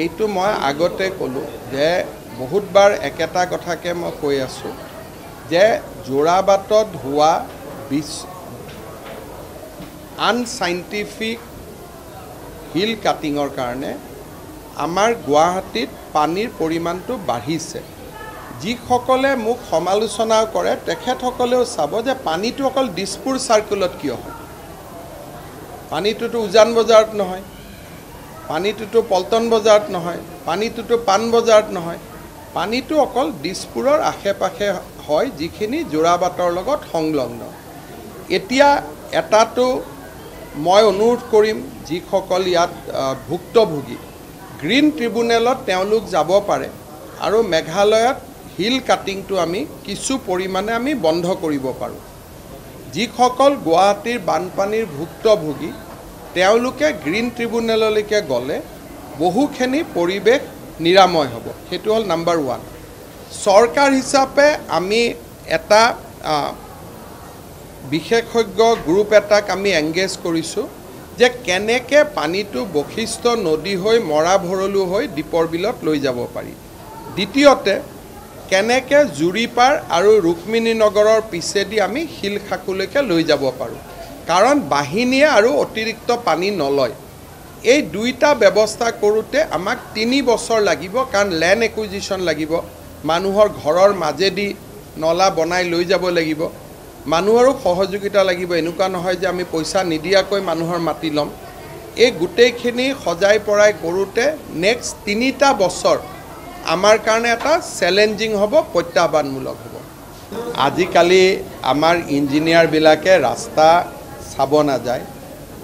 এইটো মই আগতে ক'লো যে বহুতবাৰ একেটা কথাকে মই কৈ আছোঁ যে যোৰাবাটত হোৱা আনচাইণ্টিফিক হিল কাটিঙৰ কাৰণে আমাৰ গুৱাহাটীত পানীৰ পৰিমাণটো বাঢ়িছে। যিসকলে মোক সমালোচনা কৰে তেখেতসকলেও চাব যে পানীটো অকল দিছপুৰ চাৰ্কুলত কিয় হয়। পানীটোতো উজান বজাৰত নহয়, পানীটোতো পল্টন বজাৰত নহয়, পানীটোতো পাণ বজাৰত নহয়, পানীটো অকল দিছপুৰৰ আশে পাশে হয় যিখিনি যোৰাবাটৰ লগত সংলগ্ন। এতিয়া এটাটো মই অনুৰোধ কৰিম যিসকল ইয়াত ভুক্তভোগী গ্ৰীণ ট্ৰিব্যুনেলত তেওঁলোক যাব পাৰে আৰু মেঘালয়ত হিল কাটিংটো আমি কিছু পৰিমাণে আমি বন্ধ কৰিব পাৰোঁ। যিসকল গুৱাহাটীৰ বানপানীৰ ভুক্তভোগী তেওঁলোকে গ্ৰীণ ট্ৰিব্যুনেললৈকে গ'লে বহুখিনি পৰিৱেশ নিৰাময় হ'ব। সেইটো হ'ল নাম্বাৰ 1। চৰকাৰ হিচাপে আমি এটা বিশেষজ্ঞ গ্ৰুপ এটাক আমি এংগেজ কৰিছোঁ যে কেনেকৈ পানীটো বশিষ্ঠ নদী হৈ মৰা ভৰলু হৈ দীপৰ বিলত লৈ যাব পাৰি। দ্বিতীয়তে কেনেকৈ জুৰিপাৰ আৰু ৰুক্মিণী নগৰৰ পিছেদি আমি শিলখাকুলৈকে লৈ যাব পাৰোঁ, কাৰণ বাহিনীয়ে আৰু অতিৰিক্ত পানী নলয়। এই দুইটা ব্যৱস্থা কৰোঁতে আমাক 3 বছৰ লাগিব, কাৰণ লেণ্ড একুইজিশ্যন লাগিব, মানুহৰ ঘৰৰ মাজেদি নলা বনাই লৈ যাব লাগিব, মানুহৰো সহযোগিতা লাগিব। এনেকুৱা নহয় যে আমি পইচা নিদিয়াকৈ মানুহৰ মাটি ল'ম। এই গোটেইখিনি সজাই পৰাই কৰোঁতে নেক্সট 3টা বছৰ আমাৰ কাৰণে এটা চেলেঞ্জিং হ'ব, প্ৰত্যাহ্বানমূলক হ'ব। আজিকালি আমাৰ ইঞ্জিনিয়াৰবিলাকে ৰাস্তা চাব নাযায়,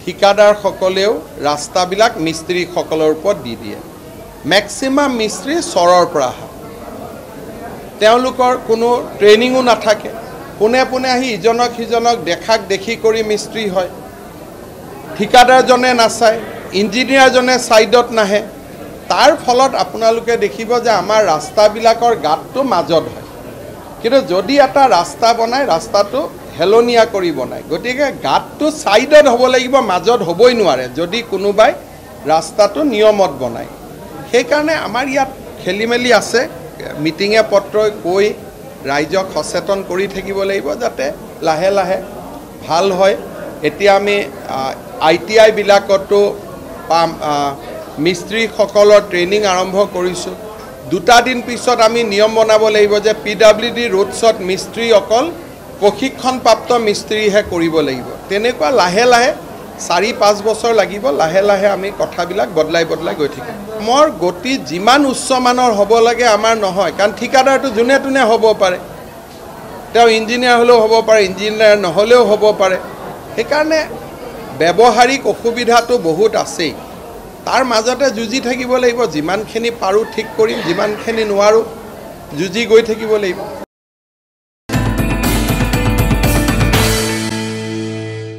ঠিকাদাৰসকলেও ৰাস্তাবিলাক মিস্ত্ৰীসকলৰ ওপৰত দি দিয়ে। মেক্সিমাম মিস্ত্ৰী চৰৰ পৰা আহা, তেওঁলোকৰ কোনো ট্ৰেইনিঙো নাথাকে, পোনে পোনে আহি ইজনক সিজনক দেখাক দেখি কৰি মিস্ত্ৰী হয়। ঠিকাদাৰজনে নাচায়, ইঞ্জিনিয়াৰজনে ছাইডত নাহে। তাৰ ফলত আপোনালোকে দেখিব যে আমাৰ ৰাস্তাবিলাকৰ গাঁতটো মাজত হয়, কিন্তু যদি এটা ৰাস্তা বনায় ৰাস্তাটো হেলনীয়া কৰি বনায়। গতিকে গাঁতটো ছাইডত হ'ব লাগিব, মাজত হ'বই নোৱাৰে যদি কোনোবাই ৰাস্তাটো নিয়মত বনায়। সেইকাৰণে আমাৰ ইয়াত খেলি মেলি আছে। মিটিঙে পত্ৰই কৈ ৰাইজক সচেতন কৰি থাকিব লাগিব যাতে লাহে লাহে ভাল হয়। এতিয়া আমি ITI বিলাকতো মিস্ত্ৰীসকলৰ ট্ৰেইনিং আৰম্ভ কৰিছোঁ। 2টা দিন পিছত আমি নিয়ম বনাব লাগিব যে PWD ৰোডছত মিস্ত্ৰী অকল প্ৰশিক্ষণপ্ৰাপ্ত মিস্ত্ৰীহে কৰিব লাগিব। তেনেকুৱা লাহে লাহে 4-5 বছৰ লাগিব, লাহে লাহে আমি কথাবিলাক বদলাই গৈ থাকিম। মোৰ গতি যিমান উচ্চমানৰ হ'ব লাগে আমাৰ নহয়, কাৰণ ঠিকাদাৰটো যোনে তোনে হ'ব পাৰে, তেওঁ ইঞ্জিনিয়াৰ হ'লেও হ'ব পাৰে, ইঞ্জিনিয়াৰ নহ'লেও হ'ব পাৰে। সেইকাৰণে ব্যৱহাৰিক অসুবিধাটো বহুত আছেই, তাৰ মাজতে যুঁজি থাকিব লাগিব। যিমানখিনি পাৰোঁ ঠিক কৰিম, যিমানখিনি নোৱাৰোঁ যুঁজি গৈ থাকিব লাগিব।